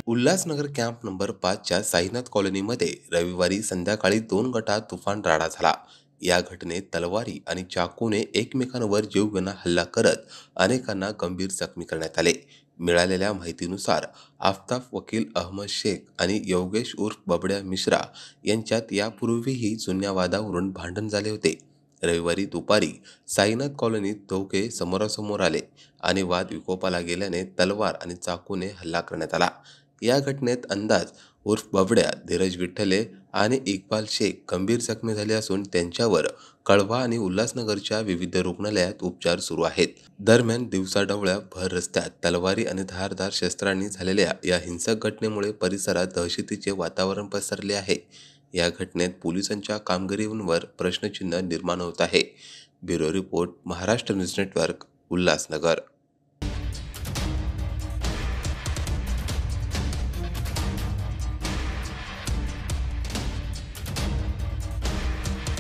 Ulhasnagar camp number 5च्या Sainath कॉलनीमध्ये रविवारी संध्याकाळी 2 गटात तुफान राडा झाला. या घटनेत तलवारी आणि चाकूने एकमेकांवर जीवघेणा हल्ला करत अनेकांना गंभीर जखमी करण्यात आले. मिळालेल्या माहितीनुसार आफताब वकील अहमद शेख आणि योगेश उर्फ बबड्या मिश्रा यांच्यात यापूर्वीही जुन्या वादावरून भांडण झाले होते. रविवारी दुपारी साईनाथ कॉलनीत दोघे समोरासमोर आले आणि वाद विकोपाला गेल्याने तलवार आणि चाकूने हल्ला करण्यात आला. या घटनेत अंदाज उर्फ बबड्या, धीरज विठ्ठले आणि इक्बाल शेख गंभीर जखमी झाले असून त्यांच्यावर कळवा आणि उल्हासनगरच्या विविध रुग्णालयात उपचार सुरू आहेत. दरम्यान दिवसाढवळ्या भर रस्त्यात तलवारी आणि धारदार शस्त्रांनी झालेल्या या हिंसक घटनेमुळे परिसरात दहशतीचे वातावरण पसरले आहे. या घटनेत पोलिसांच्या कामगिरीवर प्रश्नचिन्ह निर्माण होत आहे. Bureau report, Maharashtra news network, Ulhasnagar.